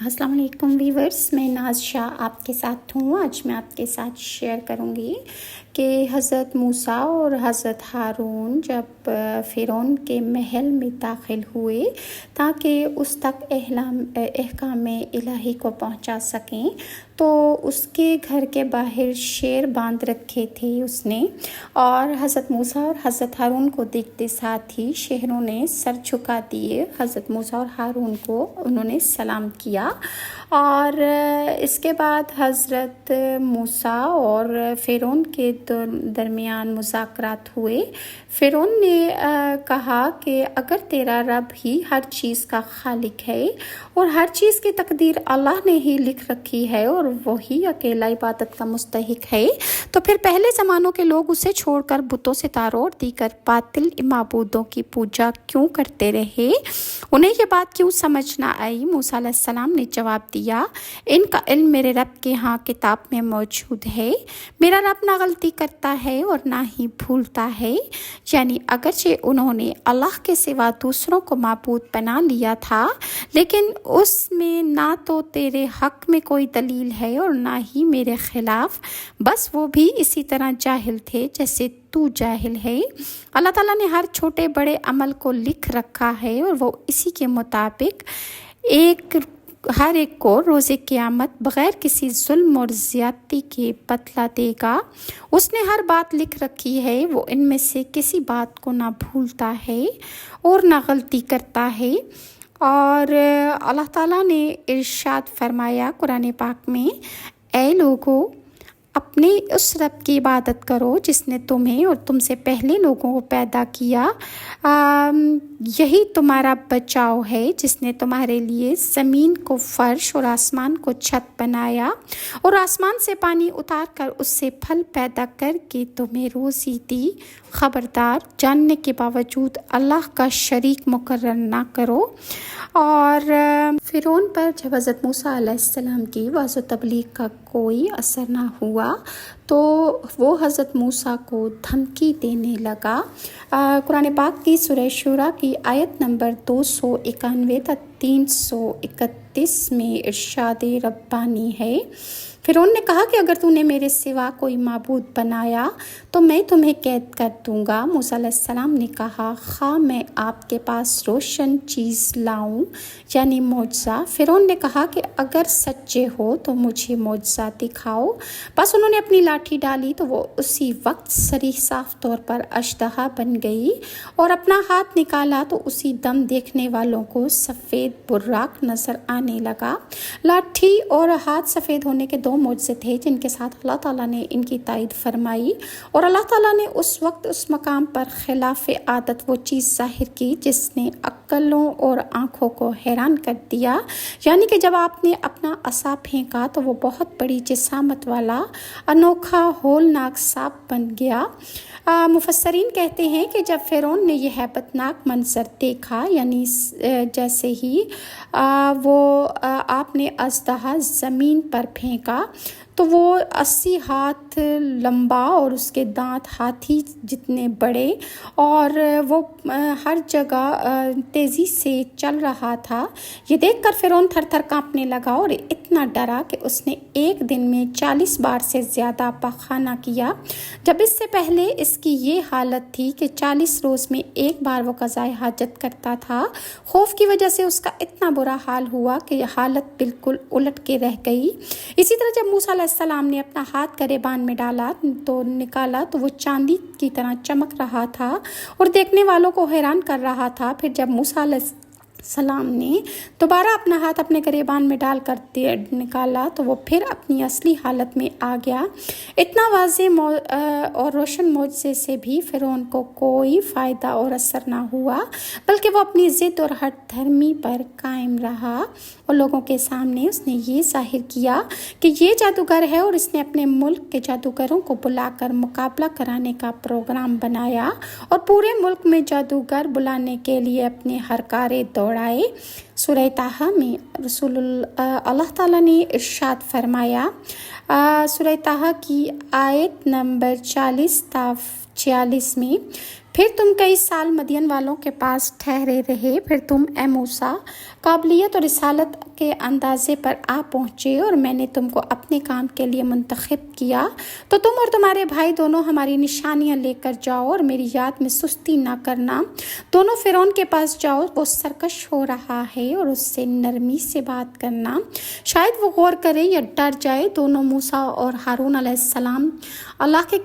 السلام علیکم ویورز، میں ناز شاہ آپ کے ساتھ ہوں۔ آج میں آپ کے ساتھ شیئر کروں گی کہ حضرت موسیٰ اور حضرت ہارون جب فرعون کے محل میں داخل ہوئے تاکہ اس تک احکام الہی کو پہنچا سکیں، تو اس کے گھر کے باہر شیر باندھ رکھے تھے اس نے، اور حضرت موسیٰ اور حضرت ہارون کو دیکھتے ساتھ ہی شہروں نے سر جھکا دیے۔ حضرت موسیٰ اور ہارون کو انہوں نے سلام کیا، اور اس کے بعد حضرت موسیٰ اور فرعون کے درمیان مذاکرات ہوئے۔ فرعون نے کہا کہ اگر تیرا رب ہی ہر چیز کا خالق ہے اور ہر چیز کی تقدیر اللہ نے ہی لکھ رکھی ہے اور وہی اکیلا عبادت کا مستحق ہے، تو پھر پہلے زمانوں کے لوگ اسے چھوڑ کر بتوں، ستاروں اور دیگر باطل معبودوں کی پوجا کیوں کرتے رہے؟ انہیں یہ بات کیوں سمجھ نہ آئی؟ موسیٰ علیہ السلام نے جواب دیا، ان کا علم میرے رب کے ہاں کتاب میں موجود ہے۔ میرا رب نہ غلطی کرتا ہے اور نہ ہی بھولتا ہے، یعنی اگرچہ انہوں نے اللہ کے سوا دوسروں کو معبود بنا لیا تھا، لیکن اس میں نہ تو تیرے حق میں کوئی دلیل ہے اور نہ ہی میرے خلاف، بس وہ بھی اسی طرح جاہل تھے جیسے تو جاہل ہے۔ اللہ تعالیٰ نے ہر چھوٹے بڑے عمل کو لکھ رکھا ہے اور وہ اسی کے مطابق ہر ایک کو روز قیامت بغیر کسی ظلم اور زیادتی کے بدلہ دے گا۔ اس نے ہر بات لکھ رکھی ہے، وہ ان میں سے کسی بات کو نہ بھولتا ہے اور نہ غلطی کرتا ہے۔ اور اللہ تعالیٰ نے ارشاد فرمایا قرآن پاک میں، اے لوگو، اپنے اس رب کی عبادت کرو جس نے تمہیں اور تم سے پہلے لوگوں کو پیدا کیا۔ یہی تمہارا بچاؤ ہے، جس نے تمہارے لیے زمین کو فرش اور آسمان کو چھت بنایا، اور آسمان سے پانی اتار کر اس سے پھل پیدا کر کے تمہیں روزی دی۔ خبردار، جاننے کے باوجود اللہ کا شریک مقرر نہ کرو۔ اور فرعون پر جب حضرت موسیٰ علیہ السلام کی وعظ و تبلیغ کا کوئی اثر نہ ہوا تو وہ حضرت موسیٰ کو دھمکی دینے لگا۔ قرآن پاک کی سورہ شورى کی آیت نمبر 291 تا 331 میں ارشاد ربانی ہے، فرعون نے کہا کہ اگر تو نے میرے سوا کوئی معبود بنایا تو میں تمہیں قید کر دوں گا۔ موسیٰ علیہ السلام نے کہا، خواہ میں آپ کے پاس روشن چیز لاؤں یعنی معجزہ؟ فرعون نے کہا کہ اگر سچے ہو تو مجھے معجزہ دکھاؤ۔ بس انہوں نے اپنی لاٹھی ڈالی تو وہ اسی وقت صریح صاف طور پر اژدہا بن گئی، اور اپنا ہاتھ نکالا تو اسی دم دیکھنے والوں کو سفید براق نظر آنے لگا۔ لاٹھی اور ہاتھ سفید ہونے کے دو معجزے تھے جن کے ساتھ اللہ تعالیٰ نے ان کی تائید فرمائی، اور اللہ تعالیٰ نے اس وقت اس مقام پر خلاف عادت وہ چیز ظاہر کی جس نے عقلوں اور آنکھوں کو حیران کر دیا، یعنی کہ جب آپ نے اپنا عصا پھینکا تو وہ بہت بڑی جسامت والا انوکھا ہولناک سانپ بن گیا۔ مفسرین کہتے ہیں کہ جب فرعون نے یہ ہیبت ناک منظر دیکھا، یعنی جیسے ہی آپ نے اژدہا زمین پر پھینکا تو وہ 80 ہاتھ لمبا اور اس کے دانت ہاتھی جتنے بڑے، اور وہ ہر جگہ تیزی سے چل رہا تھا۔ یہ دیکھ کر فرعون تھر تھر کانپنے لگا اور اتنا ڈرا کہ اس نے ایک دن میں 40 بار سے زیادہ پاخانہ کیا، جب اس سے پہلے اس کی یہ حالت تھی کہ 40 روز میں ایک بار وہ قضائے حاجت کرتا تھا۔ خوف کی وجہ سے اس کا اتنا برا حال ہوا کہ یہ حالت بالکل الٹ کے رہ گئی۔ اسی طرح جب موسیٰ علیہ السلام نے اپنا ہاتھ گریبان میں ڈالا تو نکالا تو وہ چاندی کی طرح چمک رہا تھا اور دیکھنے والوں کو حیران کر رہا تھا۔ پھر جب موسیٰ علیہ السلام نے دوبارہ اپنا ہاتھ اپنے گریبان میں ڈال کر نکالا تو وہ پھر اپنی اصلی حالت میں آ گیا۔ اتنا واضح اور روشن معجزے سے بھی فرعون کو کوئی فائدہ اور اثر نہ ہوا، بلکہ وہ اپنی ضد اور ہٹ دھرمی پر قائم رہا، اور لوگوں کے سامنے اس نے یہ ظاہر کیا کہ یہ جادوگر ہے، اور اس نے اپنے ملک کے جادوگروں کو بلا کر مقابلہ کرانے کا پروگرام بنایا اور پورے ملک میں جادوگر بلانے کے لیے اپنے ہرکارے دوڑائے۔ سورہ طٰہٰ میں اللہ تعالیٰ نے ارشاد فرمایا، سورہ طٰہٰ کی آیت نمبر 40 تا 46 میں، پھر تم کئی سال مدین والوں کے پاس ٹھہرے رہے، پھر تم اے موسیٰ قابلیت اور رسالت کے اندازے پر آ پہنچے اور میں نے تم کو اپنے کام کے لیے منتخب کیا، تو تم اور تمہارے بھائی دونوں ہماری نشانیاں لے کر جاؤ اور میری یاد میں سستی نہ کرنا۔ دونوں فرعون کے پاس جاؤ، وہ سرکش ہو رہا ہے، اور اس سے نرمی سے بات کرنا، شاید وہ غور کرے یا ڈر جائے۔ دونوں موسیٰ اور ہارون علیہ السلام اللہ کے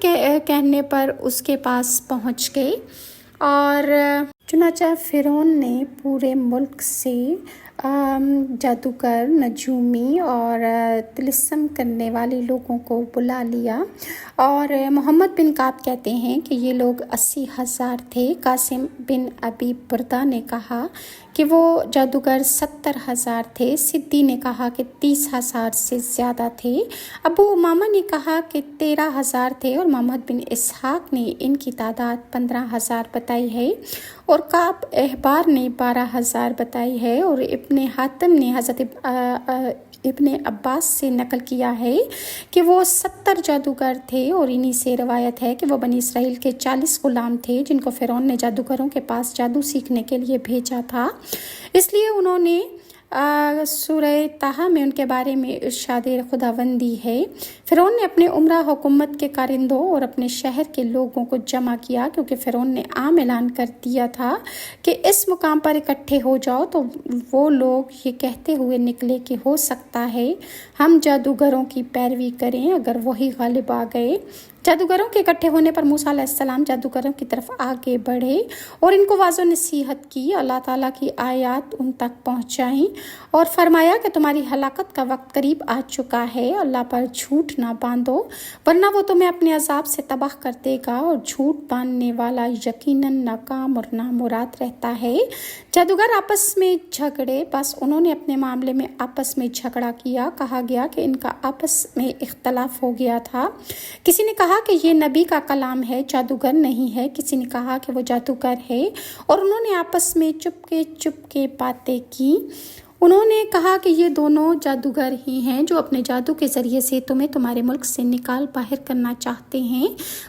کہنے پر اس کے پاس پہنچ گئے، اور چنانچہ فرعون نے پورے ملک سے جادوگر، نجومی اور طلسم کرنے والے لوگوں کو بلا لیا، اور محمد بن کعب کہتے ہیں کہ یہ لوگ 80,000 تھے۔ قاسم بن ابی بردہ نے کہا کہ وہ جادوگر 70,000 تھے۔ سدی نے کہا کہ 30,000 سے زیادہ تھے۔ ابو امامہ نے کہا کہ 13,000 تھے، اور محمد بن اسحاق نے ان کی تعداد 15,000 بتائی ہے، اور کعب احبار نے 12,000 بتائی ہے، اور ابن حاتم نے حضرت ابن عباس سے نقل کیا ہے کہ وہ 70 جادوگر تھے، اور انہی سے روایت ہے کہ وہ بنی اسرائیل کے 40 غلام تھے جن کو فرعون نے جادوگروں کے پاس جادو سیکھنے کے لیے بھیجا تھا، اس لیے انہوں نے سورہ طٰہٰ میں ان کے بارے میں ارشاد خداوندی ہے۔ فرعون نے اپنے عمرہ حکومت کے کارندوں اور اپنے شہر کے لوگوں کو جمع کیا، کیونکہ فرعون نے عام اعلان کر دیا تھا کہ اس مقام پر اکٹھے ہو جاؤ، تو وہ لوگ یہ کہتے ہوئے نکلے کہ ہو سکتا ہے ہم جادوگروں کی پیروی کریں اگر وہی غالب آ گئے۔ جادوگروں کے اکٹھے ہونے پر موسیٰ علیہ السلام جادوگروں کی طرف آگے بڑھے اور ان کو واضح نصیحت کی، اللہ تعالیٰ کی آیات ان تک پہنچائیں، اور فرمایا کہ تمہاری ہلاکت کا وقت قریب آ چکا ہے، اللہ پر جھوٹ نہ باندھو ورنہ وہ تمہیں اپنے عذاب سے تباہ کر دے گا، اور جھوٹ باندھنے والا یقیناً ناکام اور نامراد رہتا ہے۔ جادوگر آپس میں جھگڑے، بس انہوں نے اپنے معاملے میں آپس میں جھگڑا کیا۔ کہا گیا کہ ان کا آپس میں اختلاف ہو گیا تھا، کسی نے کہا کہ یہ نبی کا کلام ہے، جادوگر نہیں ہے، کسی نے کہا کہ وہ جادوگر ہے، اور انہوں نے آپس میں چپ کے باتیں کی۔ انہوں نے کہا کہ یہ دونوں جادوگر ہی ہیں جو اپنے جادو کے ذریعے سے تمہیں تمہارے ملک سے نکال باہر کرنا چاہتے ہیں۔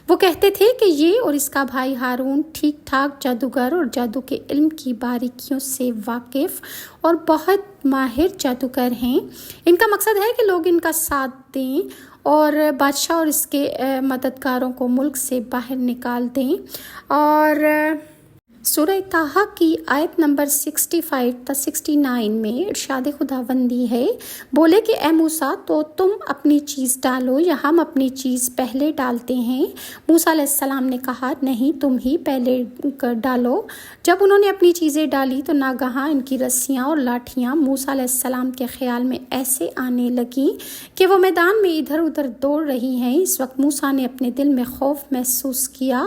وہ کہتے تھے کہ یہ اور اس کا بھائی ہارون ٹھیک ٹھاک جادوگر اور جادو کے علم کی باریکیوں سے واقف اور بہت ماہر جادوگر ہیں۔ ان کا مقصد ہے کہ لوگ ان کا ساتھ دیں اور بادشاہ اور اس کے مددگاروں کو ملک سے باہر نکال دیں۔ اور سورہ طٰہٰ کی آیت نمبر 65 تا 69 میں ارشاد خداوندی ہے، بولے کہ اے موسیٰ تو تم اپنی چیز ڈالو یا ہم اپنی چیز پہلے ڈالتے ہیں؟ موسیٰ علیہ السلام نے کہا نہیں، تم ہی پہلے ڈالو۔ جب انہوں نے اپنی چیزیں ڈالی تو ناگہاں ان کی رسیاں اور لاٹھیاں موسیٰ علیہ السلام کے خیال میں ایسے آنے لگیں کہ وہ میدان میں ادھر ادھر دوڑ رہی ہیں۔ اس وقت موسیٰ نے اپنے دل میں خوف محسوس کیا،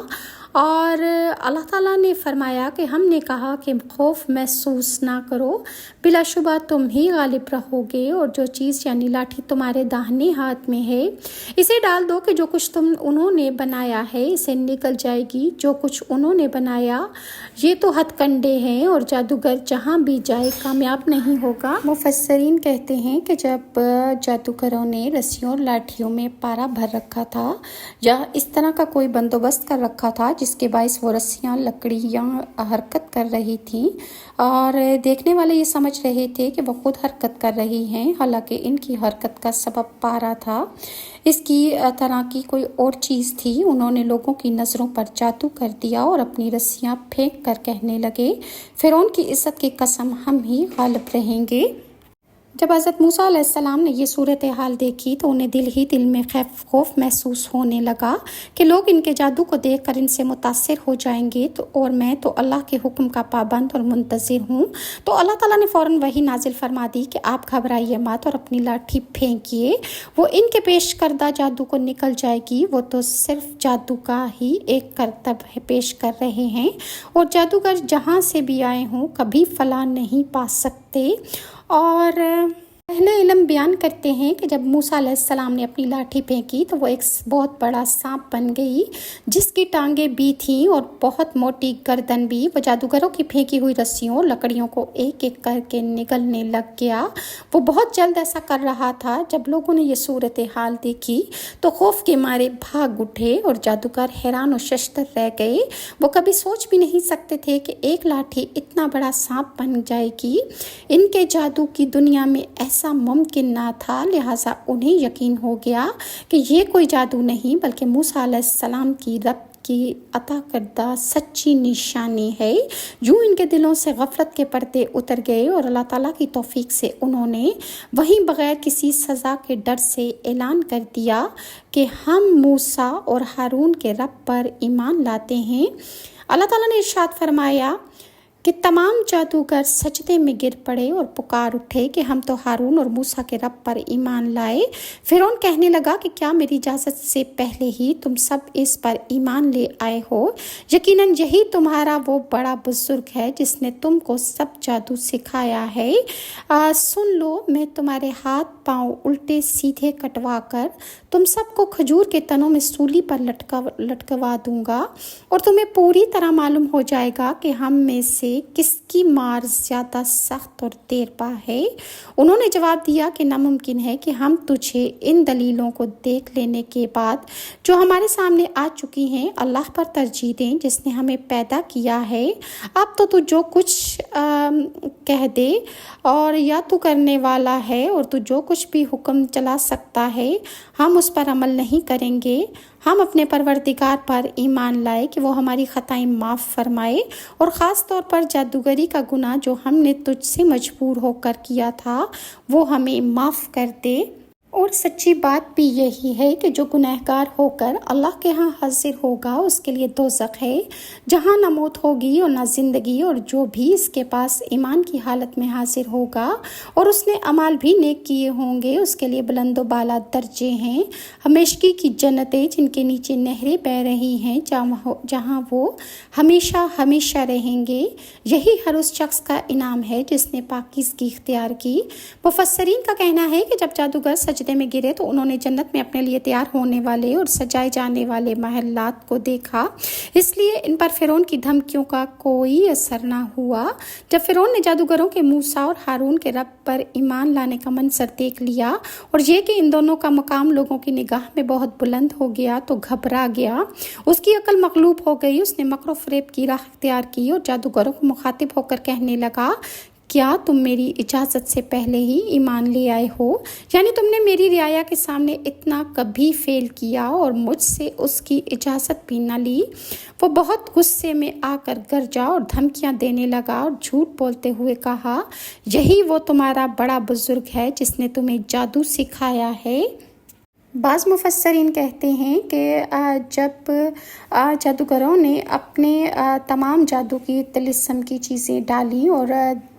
اور اللہ تعالیٰ نے فرمایا کہ ہم نے کہا کہ خوف محسوس نہ کرو، بلا شبہ تم ہی غالب رہو گے، اور جو چیز یعنی لاٹھی تمہارے داہنے ہاتھ میں ہے اسے ڈال دو کہ جو کچھ انہوں نے بنایا ہے اسے نکل جائے گی۔ جو کچھ انہوں نے بنایا یہ تو ہتھ کنڈے ہیں، اور جادوگر جہاں بھی جائے کامیاب نہیں ہوگا۔ مفسرین کہتے ہیں کہ جب جادوگروں نے رسیوں اور لاٹھیوں میں پارا بھر رکھا تھا یا اس طرح کا کوئی بندوبست کر رکھا تھا جس کے باعث وہ رسیاں لکڑیاں حرکت کر رہی تھیں، اور دیکھنے والے یہ سمجھ رہے تھے کہ وہ خود حرکت کر رہی ہیں، حالانکہ ان کی حرکت کا سبب پارا تھا، اس کی طرح کی کوئی اور چیز تھی۔ انہوں نے لوگوں کی نظروں پر جادو کر دیا اور اپنی رسیاں پھینک کر کہنے لگے، فرعون کی عزت کی قسم ہم ہی غالب رہیں گے۔ جب حضرت موسیٰ علیہ السلام نے یہ صورتحال دیکھی تو انہیں دل ہی دل میں خوف محسوس ہونے لگا کہ لوگ ان کے جادو کو دیکھ کر ان سے متاثر ہو جائیں گے، اور میں تو اللہ کے حکم کا پابند اور منتظر ہوں۔ تو اللہ تعالیٰ نے فوراً وحی نازل فرما دی کہ آپ گھبرائیے مت اور اپنی لاٹھی پھینکیے، وہ ان کے پیش کردہ جادو کو نکل جائے گی۔ وہ تو صرف جادو کا ہی ایک کرتب پیش کر رہے ہیں، اور جادوگر جہاں سے بھی آئے ہوں کبھی فلاح نہیں پا سکتے، اور اہل علم بیان کرتے ہیں کہ جب موسیٰ علیہ السلام نے اپنی لاٹھی پھینکی تو وہ ایک بہت بڑا سانپ بن گئی جس کی ٹانگیں بھی تھیں اور بہت موٹی گردن بھی۔ وہ جادوگروں کی پھینکی ہوئی رسیوں اور لکڑیوں کو ایک ایک کر کے نگلنے لگ گیا۔ وہ بہت جلد ایسا کر رہا تھا۔ جب لوگوں نے یہ صورتحال دیکھی تو خوف کے مارے بھاگ اٹھے اور جادوگر حیران و ششدر رہ گئے۔ وہ کبھی سوچ بھی نہیں سکتے تھے کہ ایک لاٹھی اتنا بڑا سانپ بن جائے گی۔ ان کے جادو کی دنیا میں ایسا ممکن نہ تھا، لہٰذا انہیں یقین ہو گیا کہ یہ کوئی جادو نہیں بلکہ موسیٰ علیہ السلام کی رب کی عطا کردہ سچی نشانی ہے۔ یوں ان کے دلوں سے غفلت کے پردے اتر گئے اور اللہ تعالیٰ کی توفیق سے انہوں نے وہیں بغیر کسی سزا کے ڈر سے اعلان کر دیا کہ ہم موسیٰ اور ہارون کے رب پر ایمان لاتے ہیں۔ اللہ تعالیٰ نے ارشاد فرمایا کہ تمام جادوگر سجدے میں گر پڑے اور پکار اٹھے کہ ہم تو ہارون اور موسیٰ کے رب پر ایمان لائے۔ فرعون کہنے لگا کہ کیا میری اجازت سے پہلے ہی تم سب اس پر ایمان لے آئے ہو؟ یقیناً یہی تمہارا وہ بڑا بزرگ ہے جس نے تم کو سب جادو سکھایا ہے۔ سن لو، میں تمہارے ہاتھ پاؤں الٹے سیدھے کٹوا کر تم سب کو کھجور کے تنوں میں سولی پر لٹکوا دوں گا اور تمہیں پوری طرح معلوم ہو جائے گا کہ ہم میں سے کس کی مار زیادہ سخت اور دیر پا ہے۔ انہوں نے جواب دیا کہ ناممکن ہے کہ ہم تجھے ان دلیلوں کو دیکھ لینے کے بعد جو ہمارے سامنے آ چکی ہیں اللہ پر ترجیح دیں جس نے ہمیں پیدا کیا ہے۔ اب تو جو کچھ کہہ دے اور یا تو کرنے والا ہے اور تو جو کچھ بھی حکم چلا سکتا ہے ہم اس پر عمل نہیں کریں گے۔ ہم اپنے پروردگار پر ایمان لائے کہ وہ ہماری خطائیں معاف فرمائے اور خاص طور پر جادوگری کا گناہ جو ہم نے تجھ سے مجبور ہو کر کیا تھا وہ ہمیں معاف کر دے۔ اور سچی بات بھی یہی ہے کہ جو گنہگار ہو کر اللہ کے ہاں حاضر ہوگا اس کے لیے دوزخ ہے جہاں نہ موت ہوگی اور نہ زندگی، اور جو بھی اس کے پاس ایمان کی حالت میں حاضر ہوگا اور اس نے اعمال بھی نیک کیے ہوں گے اس کے لیے بلند و بالا درجے ہیں، ہمیشگی کی جنتیں جن کے نیچے نہریں بہہ رہی ہیں جہاں وہ ہمیشہ ہمیشہ رہیں گے۔ یہی ہر اس شخص کا انعام ہے جس نے پاکیزگی اختیار کی۔ مفسرین کا کہنا ہے کہ جب جادوگر سجدے میں گرے تو انہوں نے جنت میں اپنے لیے تیار ہونے والے اور سجائے جانے والے محلات کو دیکھا، اس لیے ان پر فرعون کی دھمکیوں کا کوئی اثر نہ ہوا۔ جب فرعون نے جادوگروں کے موسیٰ اور ہارون کے رب پر ایمان لانے کا منظر دیکھ لیا اور یہ کہ ان دونوں کا مقام لوگوں کی نگاہ میں بہت بلند ہو گیا تو گھبرا گیا، اس کی عقل مغلوب ہو گئی، اس نے مکر و فریب کی راہ اختیار کی اور جادوگروں کو مخاطب ہو کر کہنے لگا کیا تم میری اجازت سے پہلے ہی ایمان لے آئے ہو؟ یعنی تم نے میری رعایا کے سامنے اتنا کبھی فیل کیا اور مجھ سے اس کی اجازت بھی نہ لی۔ وہ بہت غصے میں آ کر گرجا اور دھمکیاں دینے لگا اور جھوٹ بولتے ہوئے کہا یہی وہ تمہارا بڑا بزرگ ہے جس نے تمہیں جادو سکھایا ہے۔ بعض مفسرین کہتے ہیں کہ جب جادوگروں نے اپنے تمام جادو کی طلسم کی چیزیں ڈالیں اور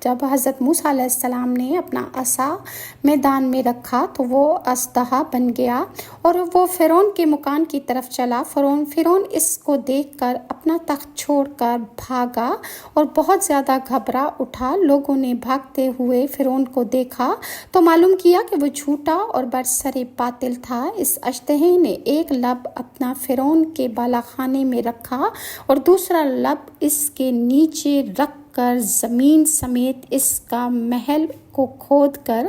جب حضرت موسیٰ علیہ السلام نے اپنا عصا میدان میں رکھا تو وہ اژدہا بن گیا اور وہ فرعون کے مکان کی طرف چلا۔ فرعون اس کو دیکھ کر اپنا تخت چھوڑ کر بھاگا اور بہت زیادہ گھبرا اٹھا۔ لوگوں نے بھاگتے ہوئے فرعون کو دیکھا تو معلوم کیا کہ وہ جھوٹا اور برسر باطل تھا۔ اس اژدہے نے ایک لب اپنا فرعون کے بالا خانے میں رکھا اور دوسرا لب اس کے نیچے رکھ کر زمین سمیت اس کا محل کو کھود کر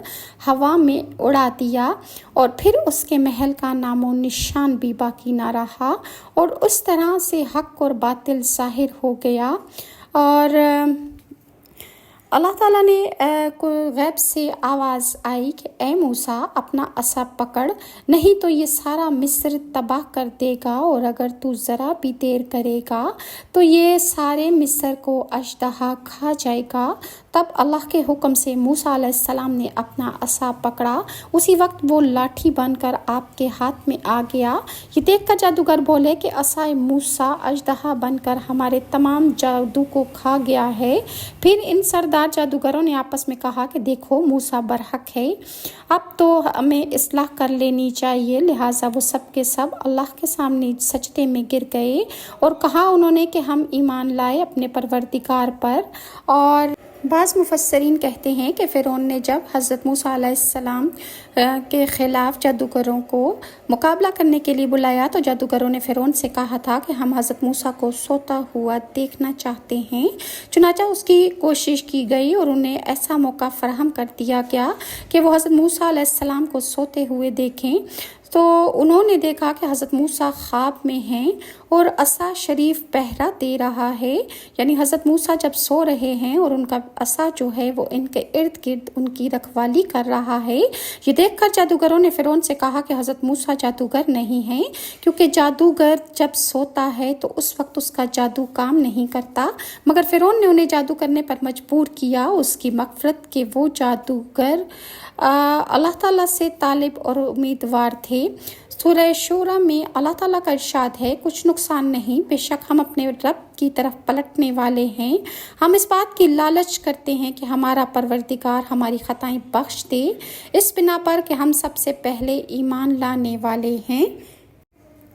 ہوا میں اڑا دیا اور پھر اس کے محل کا نام و نشان بھی باقی نہ رہا، اور اس طرح سے حق اور باطل ظاہر ہو گیا۔ اور اللہ تعالیٰ نے غیب سے آواز آئی کہ اے موسیٰ اپنا عصا پکڑ، نہیں تو یہ سارا مصر تباہ کر دے گا، اور اگر تو ذرا بھی دیر کرے گا تو یہ سارے مصر کو اژدہا کھا جائے گا۔ تب اللہ کے حکم سے موسیٰ علیہ السلام نے اپنا عصا پکڑا، اسی وقت وہ لاٹھی بن کر آپ کے ہاتھ میں آ گیا۔ یہ دیکھ کر جادوگر بولے کہ عصا موسیٰ اژدہا بن کر ہمارے تمام جادو کو کھا گیا ہے۔ پھر ان سردار جادوگروں نے آپس میں کہا کہ دیکھو موسیٰ برحق ہے، اب تو ہمیں اصلاح کر لینی چاہیے۔ لہٰذا وہ سب کے سب اللہ کے سامنے سجدے میں گر گئے اور کہا انہوں نے کہ ہم ایمان لائے اپنے پروردگار پر، اور بعض مفسرین کہتے ہیں کہ فرعون نے جب حضرت موسیٰ علیہ السلام کے خلاف جادوگروں کو مقابلہ کرنے کے لیے بلایا تو جادوگروں نے فرعون سے کہا تھا کہ ہم حضرت موسیٰ کو سوتا ہوا دیکھنا چاہتے ہیں۔ چنانچہ اس کی کوشش کی گئی اور انہیں ایسا موقع فراہم کر دیا گیا کہ وہ حضرت موسیٰ علیہ السلام کو سوتے ہوئے دیکھیں۔ تو انہوں نے دیکھا کہ حضرت موسیٰ خواب میں ہیں اور عصا شریف پہرا دے رہا ہے، یعنی حضرت موسیٰ جب سو رہے ہیں اور ان کا عصا جو ہے وہ ان کے ارد گرد ان کی رکھوالی کر رہا ہے۔ یہ دیکھ کر جادوگروں نے فرعون سے کہا کہ حضرت موسیٰ جادوگر نہیں ہیں، کیونکہ جادوگر جب سوتا ہے تو اس وقت اس کا جادو کام نہیں کرتا، مگر فرعون نے انہیں جادو کرنے پر مجبور کیا اس کی مغفرت کہ وہ جادوگر اللہ تعالیٰ سے طالب اور امیدوار تھے۔ سورہ شورى میں اللہ تعالیٰ کا ارشاد ہے، کچھ نقصان نہیں، بے شک ہم اپنے رب کی طرف پلٹنے والے ہیں۔ ہم اس بات کی لالچ کرتے ہیں کہ ہمارا پروردگار ہماری خطائیں بخش دے، اس بنا پر کہ ہم سب سے پہلے ایمان لانے والے ہیں۔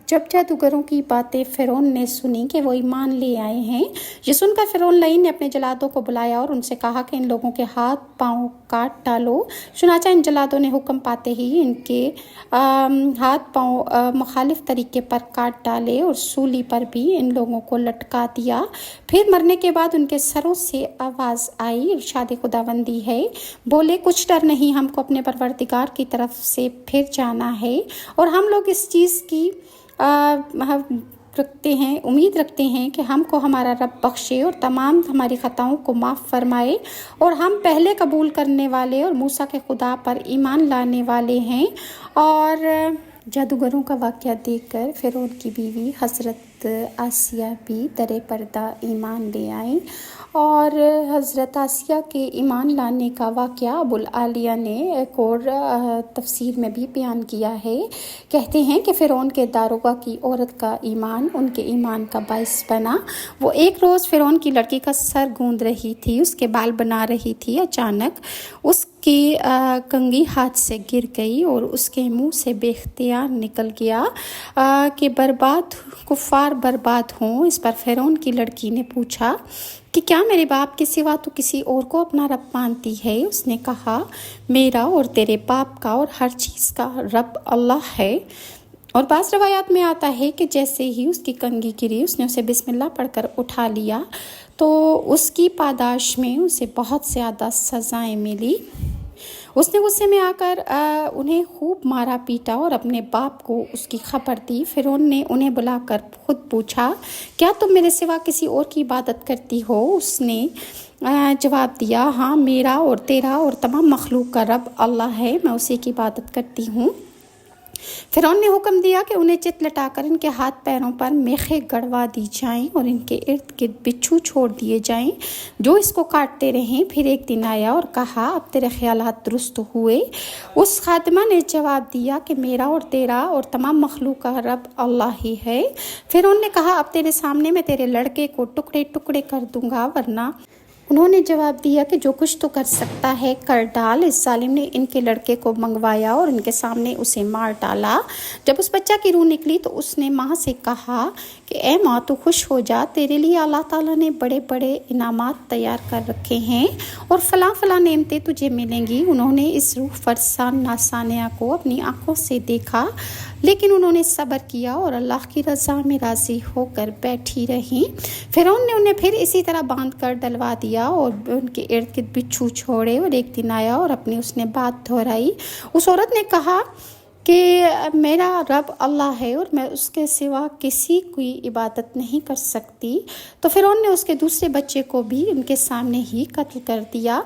جب جادوگروں کی باتیں فرعون نے سنی کہ وہ ایمان لے آئے ہیں، یہ سن کر فرعون لعین نے اپنے جلادوں کو بلایا اور ان سے کہا کہ ان لوگوں کے ہاتھ پاؤں کاٹ ڈالو۔ چنانچہ ان جلادوں نے حکم پاتے ہی ان کے ہاتھ پاؤں مخالف طریقے پر کاٹ ڈالے اور سولی پر بھی ان لوگوں کو لٹکا دیا۔ پھر مرنے کے بعد ان کے سروں سے آواز آئی، ارشاد خداوندی ہے، بولے کچھ ڈر نہیں، ہم کو اپنے پروردگار کی طرف سے پھر جانا ہے اور ہم لوگ اس چیز کی امید رکھتے ہیں کہ ہم کو ہمارا رب بخشے اور تمام ہماری خطاؤں کو معاف فرمائے، اور ہم پہلے قبول کرنے والے اور موسیٰ کے خدا پر ایمان لانے والے ہیں۔ اور جادوگروں کا واقعہ دیکھ کر فرعون کی بیوی حضرت آسیہ بھی در پردہ ایمان لے آئیں، اور حضرت آسیہ کے ایمان لانے کا واقعہ ابوالعالیہ نے ایک اور تفسیر میں بھی بیان کیا ہے۔ کہتے ہیں کہ فرعون کے داروغہ کی عورت کا ایمان ان کے ایمان کا باعث بنا۔ وہ ایک روز فرعون کی لڑکی کا سر گوندھ رہی تھی، اس کے بال بنا رہی تھی، اچانک اس کی کنگھی ہاتھ سے گر گئی اور اس کے منہ سے بے اختیار نکل گیا کہ کفار برباد ہوں۔ اس پر فرعون کی لڑکی نے پوچھا کہ کیا میرے باپ کے سوا تو کسی اور کو اپنا رب مانتی ہے؟ اس نے کہا، میرا اور تیرے باپ کا اور ہر چیز کا رب اللہ ہے۔ اور بعض روایات میں آتا ہے کہ جیسے ہی اس کی کنگھی گری، اس نے اسے بسم اللہ پڑھ کر اٹھا لیا تو اس کی پاداش میں اسے بہت زیادہ سزائیں ملی۔ اس نے غصے میں آ کر انہیں خوب مارا پیٹا اور اپنے باپ کو اس کی خبر دی۔ فرعون نے انہیں بلا کر خود پوچھا، کیا تم میرے سوا کسی اور کی عبادت کرتی ہو؟ اس نے جواب دیا، ہاں، میرا اور تیرا اور تمام مخلوق کا رب اللہ ہے، میں اسی کی عبادت کرتی ہوں۔ فرعون نے حکم دیا کہ انہیں چت لٹا کر ان کے ہاتھ پیروں پر میخیں گڑوا دی جائیں اور ان کے ارد گرد بچھو چھوڑ دیے جائیں جو اس کو کاٹتے رہیں۔ پھر ایک دن آیا اور کہا، اب تیرے خیالات درست ہوئے؟ اس خادمہ نے جواب دیا کہ میرا اور تیرا اور تمام مخلوق کا رب اللہ ہی ہے۔ فرعون نے کہا، اب تیرے سامنے میں تیرے لڑکے کو ٹکڑے ٹکڑے کر دوں گا، ورنہ انہوں نے جواب دیا کہ جو کچھ تو کر سکتا ہے کر ڈال۔ اس ظالم نے ان کے لڑکے کو منگوایا اور ان کے سامنے اسے مار ڈالا۔ جب اس بچہ کی روح نکلی تو اس نے ماں سے کہا کہ اے ماں، تو خوش ہو جا، تیرے لیے اللہ تعالیٰ نے بڑے بڑے انعامات تیار کر رکھے ہیں اور فلاں فلاں نعمتیں تجھے ملیں گی۔ انہوں نے اس روح فرسا ناسانیہ کو اپنی آنکھوں سے دیکھا، لیکن انہوں نے صبر کیا اور اللہ کی رضا میں راضی ہو کر بیٹھی رہیں۔ فرعون نے انہیں پھر اسی طرح باندھ کر ڈلوا دیا اور ان کے ارد گرد بچھو چھوڑے، اور ایک دن آیا اور اپنی اس نے بات دہرائی۔ اس عورت نے کہا کہ میرا رب اللہ ہے اور میں اس کے سوا کسی کی عبادت نہیں کر سکتی۔ تو فرعون نے اس کے دوسرے بچے کو بھی ان کے سامنے ہی قتل کر دیا۔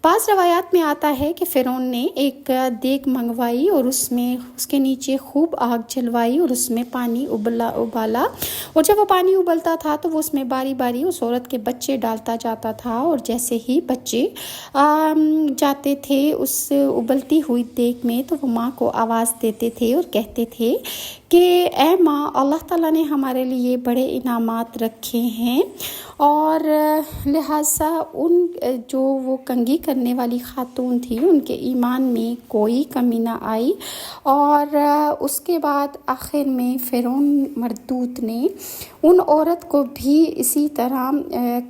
بعض روایات میں آتا ہے کہ فرعون نے ایک دیگ منگوائی اور اس کے نیچے خوب آگ جلوائی اور اس میں پانی ابالا، اور جب وہ پانی ابلتا تھا تو وہ اس میں باری باری اس عورت کے بچے ڈالتا جاتا تھا، اور جیسے ہی بچے جاتے تھے اس ابلتی ہوئی دیگ میں تو وہ ماں کو آواز دیتے تھے اور کہتے تھے کہ اے ماں، اللہ تعالیٰ نے ہمارے لیے بڑے انعامات رکھے ہیں، اور لہٰذا جو وہ کنگھی کرنے کرنے والی خاتون تھی ان کے ایمان میں کوئی کمی نہ آئی، اور اس کے بعد آخر میں فرعون مردود نے ان عورت کو بھی اسی طرح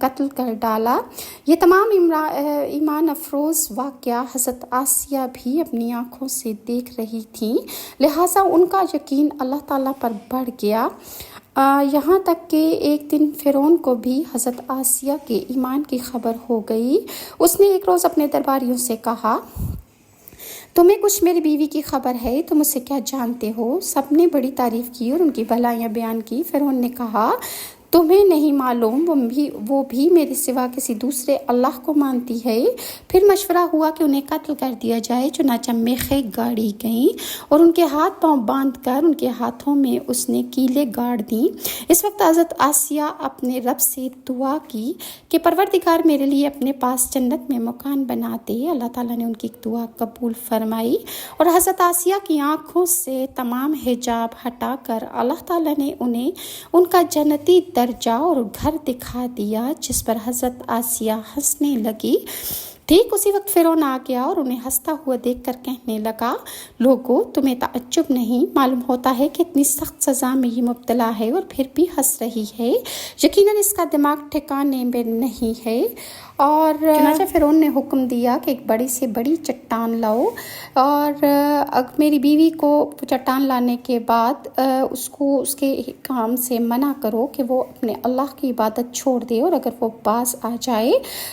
قتل کر ڈالا۔ یہ تمام ایمان افروز واقعہ حضرت آسیہ بھی اپنی آنکھوں سے دیکھ رہی تھیں، لہٰذا ان کا یقین اللہ تعالیٰ پر بڑھ گیا، یہاں تک کہ ایک دن فرعون کو بھی حضرت آسیہ کے ایمان کی خبر ہو گئی۔ اس نے ایک روز اپنے درباریوں سے کہا، تمہیں کچھ میری بیوی کی خبر ہے؟ تم اسے کیا جانتے ہو؟ سب نے بڑی تعریف کی اور ان کی بھلائیاں بیان کی۔ فرعون نے کہا، تمہیں نہیں معلوم وہ بھی میرے سوا کسی دوسرے اللہ کو مانتی ہے؟ پھر مشورہ ہوا کہ انہیں قتل کر دیا جائے۔ چنانچہ میخیں گاڑی گئیں اور ان کے ہاتھ پاؤں باندھ کر ان کے ہاتھوں میں اس نے کیلیں گاڑ دیں۔ اس وقت حضرت آسیہ اپنے رب سے دعا کی کہ پروردگار میرے لیے اپنے پاس جنت میں مکان بنا دے۔ اللہ تعالیٰ نے ان کی دعا قبول فرمائی اور حضرت آسیہ کی آنکھوں سے تمام حجاب ہٹا کر اللہ تعالیٰ نے انہیں ان کا جنتی درجہ اور گھر دکھا دیا، جس پر حضرت آسیہ ہنسنے لگی۔ ٹھیک اسی وقت فرعون آ گیا اور انہیں ہنستا ہوا دیکھ کر کہنے لگا، لوگو تمہیں تعجب نہیں؟ معلوم ہوتا ہے کہ اتنی سخت سزا میں یہ مبتلا ہے اور پھر بھی ہنس رہی ہے، یقیناً اس کا دماغ ٹھکانے میں نہیں ہے۔ اور چنانچہ فرعون نے حکم دیا کہ ایک بڑی سے بڑی چٹان لاؤ، اور میری بیوی کو چٹان لانے کے بعد اس کو اس کے کام سے منع کرو کہ وہ اپنے اللہ کی عبادت چھوڑ دے، اور اگر وہ باز آ جائے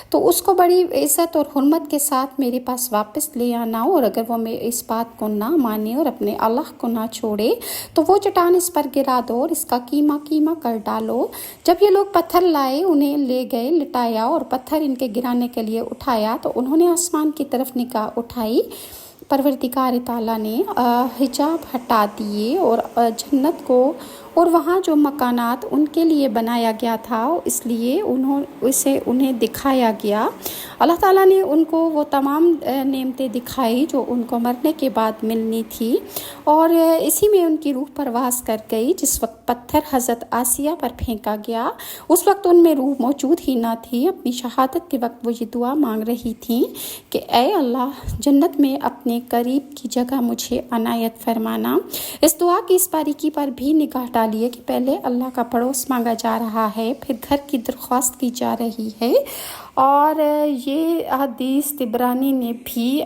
تو اس کو بڑی عزت اور حرمت کے ساتھ میرے پاس واپس لے آنا، اور اگر وہ اس بات کو نہ مانے اور اپنے اللہ کو نہ چھوڑے تو وہ چٹان اس پر گرا دو اور اس کا کیما کر ڈالو۔ جب یہ لوگ پتھر لائے انہیں لے گئے، لٹایا اور پتھر ان کے گرانے کے لیے اٹھایا تو انہوں نے آسمان کی طرف نگاہ اٹھائی۔ پروردگار تعالیٰ نے حجاب ہٹا دیے اور جنت کو اور وہاں جو مکانات ان کے لیے بنایا گیا تھا اس لیے انہیں دکھایا گیا۔ اللہ تعالیٰ نے ان کو وہ تمام نعمتیں دکھائی جو ان کو مرنے کے بعد ملنی تھی، اور اسی میں ان کی روح پرواز کر گئی۔ جس وقت پتھر حضرت آسیہ پر پھینکا گیا اس وقت ان میں روح موجود ہی نہ تھی۔ اپنی شہادت کے وقت وہ یہ دعا مانگ رہی تھیں کہ اے اللہ، جنت میں اپنے قریب کی جگہ مجھے عنایت فرمانا۔ اس دعا کی اس باریکی پر بھی نگاہ ڈالیے کہ پہلے اللہ کا پڑوس مانگا جا رہا ہے، پھر گھر کی درخواست کی جا رہی ہے، اور یہ حدیث طبرانی نے بھی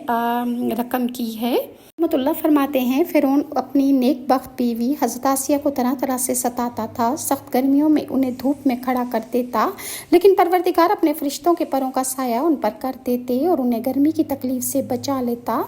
رقم کی ہے۔ رحمۃ اللہ فرماتے ہیں، فرعون اپنی نیک بخت بیوی حضرت آسیہ کو طرح طرح سے ستاتا تھا، سخت گرمیوں میں انہیں دھوپ میں کھڑا کر دیتا، لیکن پروردگار اپنے فرشتوں کے پروں کا سایہ ان پر کر دیتے اور انہیں گرمی کی تکلیف سے بچا لیتا،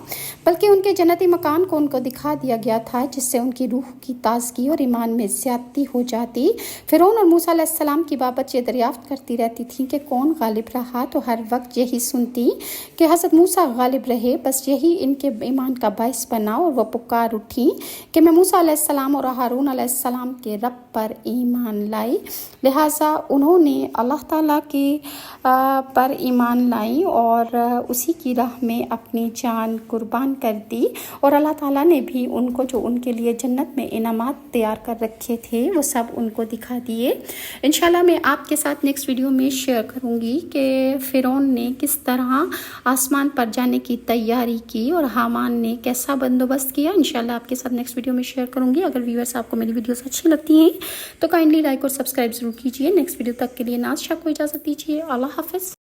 بلکہ ان کے جنتی مکان کو ان کو دکھا دیا گیا تھا، جس سے ان کی روح کی تازگی اور ایمان میں زیادتی ہو جاتی۔ فرعون اور موسیٰ علیہ السلام کی بابت یہ دریافت کرتی رہتی تھیں کہ کون غالب رہا، تو ہر وقت یہی سنتی کہ حضرت موسیٰ غالب رہے، بس یہی ان کے ایمان کا باعث بنا، اور وہ پکار اٹھی کہ میں موسیٰ علیہ السلام اور ہارون علیہ السلام کے رب پر ایمان لائی۔ لہٰذا انہوں نے اللہ تعالیٰ کے پر ایمان لائی اور اسی کی راہ میں اپنی جان قربان کر دی، اور اللہ تعالیٰ نے بھی ان کو جو ان کے لیے جنت میں انعامات تیار کر رکھے تھے وہ سب ان کو دکھا دیے۔ انشاءاللہ میں آپ کے ساتھ نیکسٹ ویڈیو میں شیئر کروں گی کہ فرعون نے کس طرح آسمان پر جانے کی تیاری کی اور حامان نے کیسا بندوبست کیا۔ انشاءاللہ آپ کے ساتھ نیکسٹ ویڈیو میں شیئر کروں گی۔ اگر ویورز آپ کو میری ویڈیوز اچھی لگتی ہیں تو کائنڈلی لائک اور سبسکرائب ضرور کیجیے۔ نیکسٹ ویڈیو تک کے لیے ناز شاہ کو اجازت دیجیے۔ اللہ حافظ۔